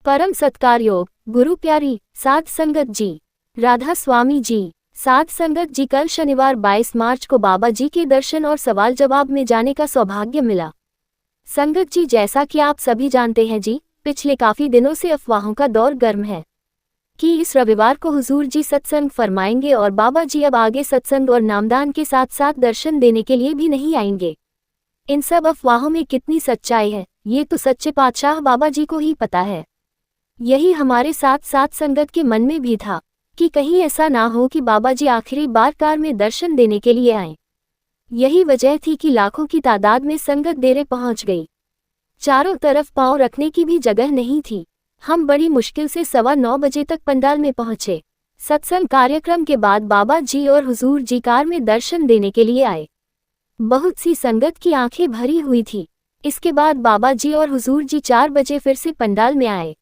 परम सत्कार योग गुरु प्यारी साध संगत जी, राधा स्वामी जी। साध संगत जी, कल शनिवार 22 मार्च को बाबा जी के दर्शन और सवाल जवाब में जाने का सौभाग्य मिला। संगत जी, जैसा कि आप सभी जानते हैं जी, पिछले काफी दिनों से अफवाहों का दौर गर्म है कि इस रविवार को हुजूर जी सत्संग फरमाएंगे और बाबा जी अब आगे सत्संग और नामदान के साथ साथ दर्शन देने के लिए भी नहीं आएंगे। इन सब अफवाहों में कितनी सच्चाई है, ये तो सच्चे पातशाह बाबा जी को ही पता है। यही हमारे साथ साथ संगत के मन में भी था कि कहीं ऐसा ना हो कि बाबा जी आखिरी बार कार में दर्शन देने के लिए आए। यही वजह थी कि लाखों की तादाद में संगत देरे पहुंच गई। चारों तरफ पांव रखने की भी जगह नहीं थी। हम बड़ी मुश्किल से 9:15 बजे तक पंडाल में पहुंचे। सत्संग कार्यक्रम के बाद बाबा जी और हुजूर जी कार में दर्शन देने के लिए आए। बहुत सी संगत की आंखें भरी हुई थी। इसके बाद बाबा जी और हुजूर जी 4 बजे फिर से पंडाल में आए।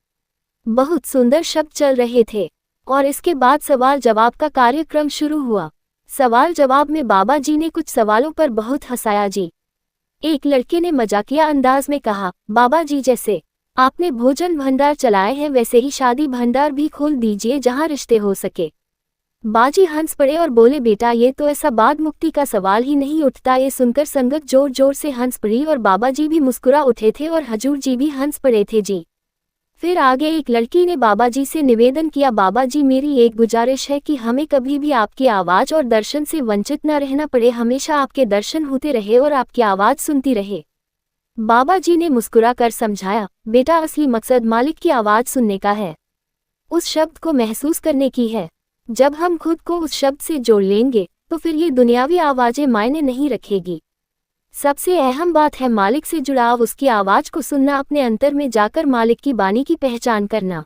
बहुत सुंदर शब्द चल रहे थे और इसके बाद सवाल जवाब का कार्यक्रम शुरू हुआ। सवाल जवाब में बाबा जी ने कुछ सवालों पर बहुत हंसाया जी। एक लड़के ने मजाकिया अंदाज में कहा, बाबा जी जैसे आपने भोजन भंडार चलाए हैं वैसे ही शादी भंडार भी खोल दीजिए जहां रिश्ते हो सके। बाजी हंस पड़े और बोले, बेटा ये तो ऐसा बाद मुक्ति का सवाल ही नहीं उठता। ये सुनकर संगत जोर जोर से हंस पड़ी और बाबा जी भी मुस्कुरा उठे थे और हजूर जी भी हंस पड़े थे जी। फिर आगे एक लड़की ने बाबा जी से निवेदन किया, बाबा जी मेरी एक गुजारिश है कि हमें कभी भी आपकी आवाज़ और दर्शन से वंचित न रहना पड़े, हमेशा आपके दर्शन होते रहे और आपकी आवाज़ सुनती रहे। बाबा जी ने मुस्कुरा कर समझाया, बेटा असली मकसद मालिक की आवाज़ सुनने का है, उस शब्द को महसूस करने की है। जब हम खुद को उस शब्द से जोड़ लेंगे तो फिर ये दुनियावी आवाज़ें मायने नहीं रखेगी। सबसे अहम बात है मालिक से जुड़ाव, उसकी आवाज़ को सुनना, अपने अंतर में जाकर मालिक की बानी की पहचान करना।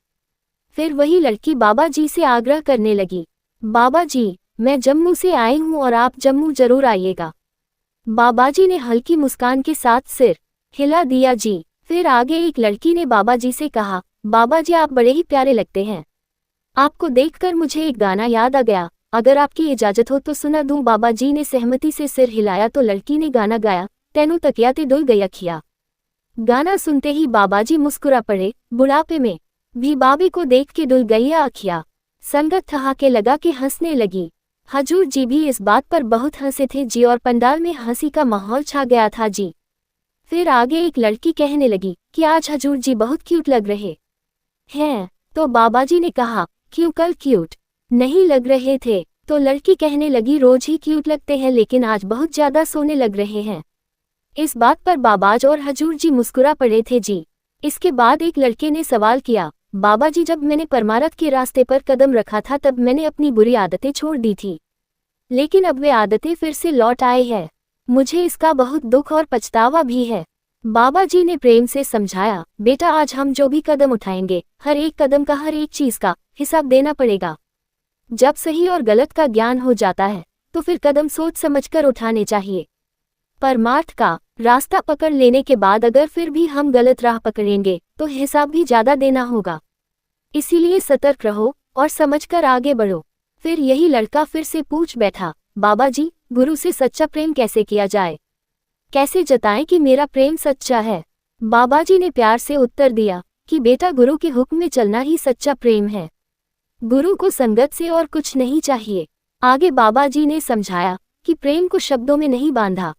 फिर वही लड़की बाबा जी से आग्रह करने लगी, बाबा जी मैं जम्मू से आई हूँ और आप जम्मू जरूर आइएगा। बाबा जी ने हल्की मुस्कान के साथ सिर हिला दिया जी। फिर आगे एक लड़की ने बाबा जी से कहा, बाबा जी आप बड़े ही प्यारे लगते हैं, आपको देखकर मुझे एक गाना याद आ गया, अगर आपकी इजाजत हो तो सुना दूं। बाबा जी ने सहमति से सिर हिलाया तो लड़की ने गाना गाया, तेनू तकिया ते डुल गई अखिया। गाना सुनते ही बाबा जी मुस्कुरा पड़े, बुढ़ापे में भी बाबी को देख के डुल गई अखिया। संगत ठहाके लगा के हंसने लगी। हजूर जी भी इस बात पर बहुत हंसे थे जी और पंडाल में हंसी का माहौल छा गया था जी। फिर आगे एक लड़की कहने लगी कि आज हजूर जी बहुत क्यूट लग रहे हैं। तो बाबा जी ने कहा, क्यों कल क्यूट नहीं लग रहे थे? तो लड़की कहने लगी, रोज ही क्यूट लगते हैं लेकिन आज बहुत ज्यादा सोने लग रहे हैं। इस बात पर बाबाज और हजूर जी मुस्कुरा पड़े थे जी। इसके बाद एक लड़के ने सवाल किया, बाबा जी जब मैंने परमारथ के रास्ते पर कदम रखा था तब मैंने अपनी बुरी आदतें छोड़ दी थी, लेकिन अब वे आदतें फिर से लौट आए हैं, मुझे इसका बहुत दुख और पछतावा भी है। बाबा जी ने प्रेम से समझाया, बेटा आज हम जो भी कदम उठाएंगे हर एक कदम का, हर एक चीज का हिसाब देना पड़ेगा। जब सही और गलत का ज्ञान हो जाता है तो फिर कदम सोच समझकर उठाने चाहिए। परमार्थ का रास्ता पकड़ लेने के बाद अगर फिर भी हम गलत राह पकड़ेंगे तो हिसाब भी ज्यादा देना होगा, इसीलिए सतर्क रहो और समझकर आगे बढ़ो। फिर यही लड़का फिर से पूछ बैठा, बाबा जी गुरु से सच्चा प्रेम कैसे किया जाए, कैसे जताएं कि मेरा प्रेम सच्चा है? बाबा जी ने प्यार से उत्तर दिया कि बेटा गुरु के हुक्म में चलना ही सच्चा प्रेम है, गुरु को संगत से और कुछ नहीं चाहिए। आगे बाबा जी ने समझाया कि प्रेम को शब्दों में नहीं बांधा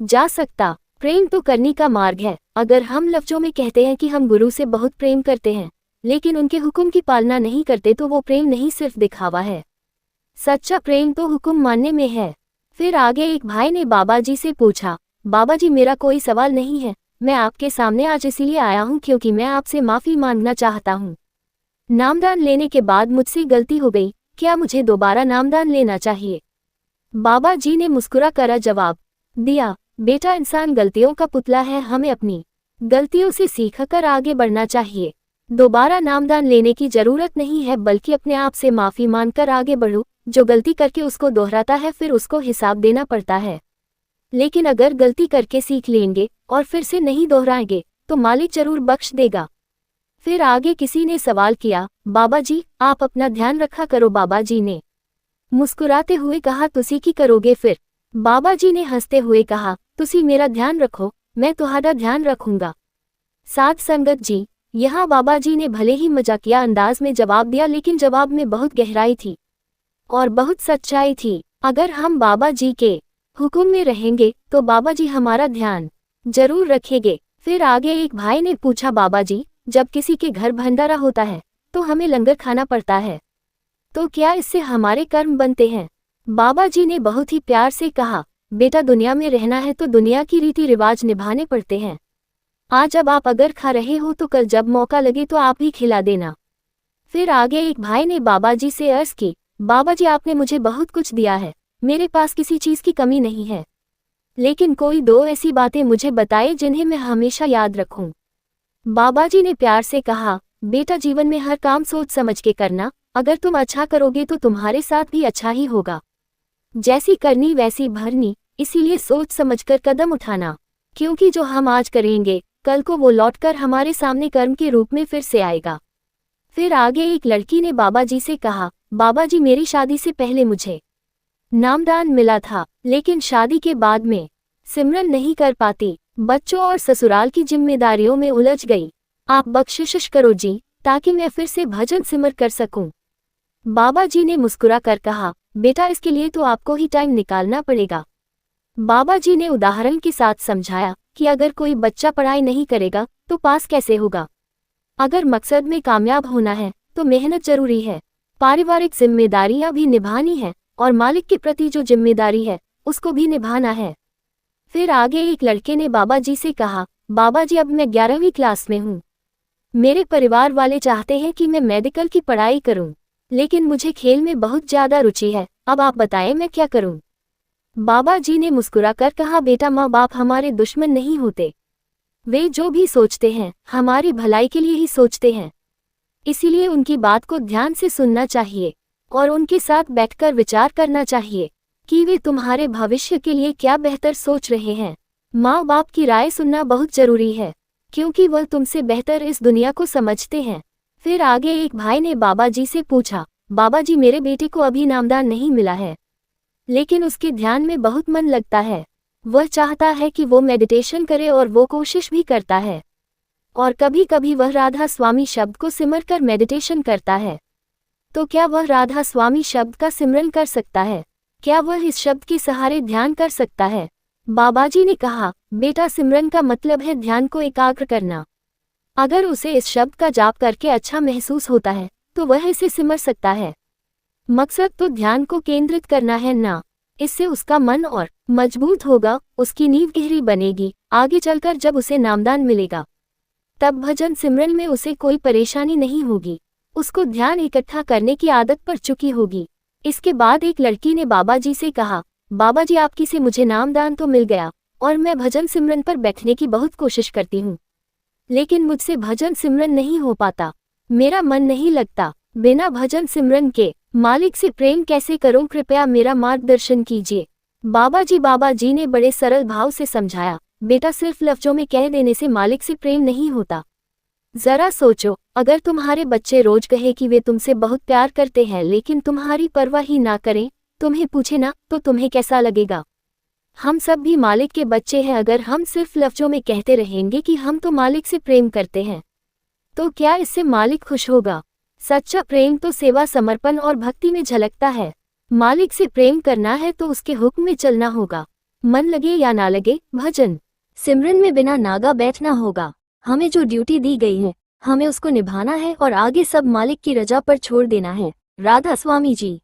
जा सकता, प्रेम तो करने का मार्ग है। अगर हम लफ्जों में कहते हैं कि हम गुरु से बहुत प्रेम करते हैं लेकिन उनके हुक्म की पालना नहीं करते तो वो प्रेम नहीं, सिर्फ दिखावा है। सच्चा प्रेम तो हुक्म मानने में है। फिर आगे एक भाई ने बाबा जी से पूछा, बाबा जी मेरा कोई सवाल नहीं है, मैं आपके सामने आज इसीलिए आया हूँ क्योंकि मैं आपसे माफ़ी मांगना चाहता हूँ। नामदान लेने के बाद मुझसे गलती हो गई, क्या मुझे दोबारा नामदान लेना चाहिए? बाबा जी ने मुस्कुरा कर जवाब दिया, बेटा इंसान गलतियों का पुतला है, हमें अपनी गलतियों से सीखकर आगे बढ़ना चाहिए। दोबारा नामदान लेने की जरूरत नहीं है बल्कि अपने आप से माफ़ी मांगकर आगे बढ़ो। जो गलती करके उसको दोहराता है फिर उसको हिसाब देना पड़ता है, लेकिन अगर गलती करके सीख लेंगे और फिर से नहीं दोहराएंगे तो मालिक जरूर बख्श देगा। फिर आगे किसी ने सवाल किया, बाबा जी आप अपना ध्यान रखा करो। बाबा जी ने मुस्कुराते हुए कहा, तुसी की करोगे फिर? बाबा जी ने हंसते हुए कहा, तुसी मेरा ध्यान रखो, मैं तुम्हारा ध्यान रखूंगा। साध संगत जी, यहाँ बाबा जी ने भले ही मजाकिया अंदाज में जवाब दिया, लेकिन जवाब में बहुत गहराई थी और बहुत सच्चाई थी। अगर हम बाबा जी के हुक्म में रहेंगे तो बाबा जी हमारा ध्यान जरूर रखेंगे। फिर आगे एक भाई ने पूछा, बाबा जी, जब किसी के घर भंडारा होता है तो हमें लंगर खाना पड़ता है, तो क्या इससे हमारे कर्म बनते हैं? बाबा जी ने बहुत ही प्यार से कहा, बेटा, दुनिया में रहना है तो दुनिया की रीति रिवाज निभाने पड़ते हैं। आज अब आप अगर खा रहे हो तो कल जब मौका लगे तो आप ही खिला देना। फिर आगे एक भाई ने बाबा जी से अर्ज की, बाबा जी, आपने मुझे बहुत कुछ दिया है, मेरे पास किसी चीज की कमी नहीं है, लेकिन कोई दो ऐसी बातें मुझे बताए जिन्हें मैं हमेशा याद रखूं। बाबा जी ने प्यार से कहा, बेटा, जीवन में हर काम सोच समझ के करना। अगर तुम अच्छा करोगे तो तुम्हारे साथ भी अच्छा ही होगा। जैसी करनी वैसी भरनी, इसीलिए सोच समझकर कदम उठाना, क्योंकि जो हम आज करेंगे कल को वो लौटकर हमारे सामने कर्म के रूप में फिर से आएगा। फिर आगे एक लड़की ने बाबा जी से कहा, बाबा जी, मेरी शादी से पहले मुझे नामदान मिला था, लेकिन शादी के बाद में सिमरन नहीं कर पाती, बच्चों और ससुराल की जिम्मेदारियों में उलझ गई। आप बख्शिश करो जी, ताकि मैं फिर से भजन सिमर कर सकूं। बाबा जी ने मुस्कुरा कर कहा, बेटा, इसके लिए तो आपको ही टाइम निकालना पड़ेगा। बाबा जी ने उदाहरण के साथ समझाया कि अगर कोई बच्चा पढ़ाई नहीं करेगा तो पास कैसे होगा। अगर मकसद में कामयाब होना है तो मेहनत जरूरी है, पारिवारिक जिम्मेदारियां भी निभानी है और मालिक के प्रति जो जिम्मेदारी है उसको भी निभाना है। फिर आगे एक लड़के ने बाबा जी से कहा, बाबा जी, अब मैं 11वीं क्लास में हूँ। मेरे परिवार वाले चाहते हैं कि मैं मेडिकल की पढ़ाई करूँ, लेकिन मुझे खेल में बहुत ज्यादा रुचि है। अब आप बताएं मैं क्या करूँ? बाबा जी ने मुस्कुराकर कहा, बेटा, माँ बाप हमारे दुश्मन नहीं होते, वे जो भी सोचते हैं हमारी भलाई के लिए ही सोचते हैं। इसीलिए उनकी बात को ध्यान से सुनना चाहिए और उनके साथ बैठकर विचार करना चाहिए कि वे तुम्हारे भविष्य के लिए क्या बेहतर सोच रहे हैं। माँ बाप की राय सुनना बहुत जरूरी है, क्योंकि वह तुमसे बेहतर इस दुनिया को समझते हैं। फिर आगे एक भाई ने बाबा जी से पूछा, बाबा जी, मेरे बेटे को अभी नामदान नहीं मिला है, लेकिन उसके ध्यान में बहुत मन लगता है। वह चाहता है कि वो मेडिटेशन करे और वो कोशिश भी करता है, और कभी कभी वह राधा स्वामी शब्द को सिमर कर मेडिटेशन करता है। तो क्या वह राधा स्वामी शब्द का सिमरन कर सकता है? क्या वह इस शब्द के सहारे ध्यान कर सकता है? बाबा जी ने कहा, बेटा, सिमरन का मतलब है ध्यान को एकाग्र करना। अगर उसे इस शब्द का जाप करके अच्छा महसूस होता है तो वह इसे सिमर सकता है। मकसद तो ध्यान को केंद्रित करना है ना। इससे उसका मन और मजबूत होगा, उसकी नींव गहरी बनेगी। आगे चलकर जब उसे नामदान मिलेगा तब भजन सिमरन में उसे कोई परेशानी नहीं होगी, उसको ध्यान इकट्ठा करने की आदत पड़ चुकी होगी। इसके बाद एक लड़की ने बाबा जी से कहा, बाबा जी, आपकी से मुझे नामदान तो मिल गया और मैं भजन सिमरन पर बैठने की बहुत कोशिश करती हूँ, लेकिन मुझसे भजन सिमरन नहीं हो पाता, मेरा मन नहीं लगता। बिना भजन सिमरन के मालिक से प्रेम कैसे करूं, कृपया मेरा मार्गदर्शन कीजिए। बाबा जी ने बड़े सरल भाव से समझाया, बेटा, सिर्फ लफ्जों में कह देने से मालिक से प्रेम नहीं होता। जरा सोचो, अगर तुम्हारे बच्चे रोज कहे कि वे तुमसे बहुत प्यार करते हैं लेकिन तुम्हारी परवाह ही ना करें, तुम्हें पूछे ना, तो तुम्हें कैसा लगेगा? हम सब भी मालिक के बच्चे हैं। अगर हम सिर्फ लफ्जों में कहते रहेंगे कि हम तो मालिक से प्रेम करते हैं, तो क्या इससे मालिक खुश होगा? सच्चा प्रेम तो सेवा, समर्पण और भक्ति में झलकता है। मालिक से प्रेम करना है तो उसके हुक्म में चलना होगा, मन लगे या ना लगे। भजन सिमरन में बिना नागा बैठना होगा। हमें जो ड्यूटी दी गई है हमें उसको निभाना है और आगे सब मालिक की रजा पर छोड़ देना है। राधा स्वामी जी।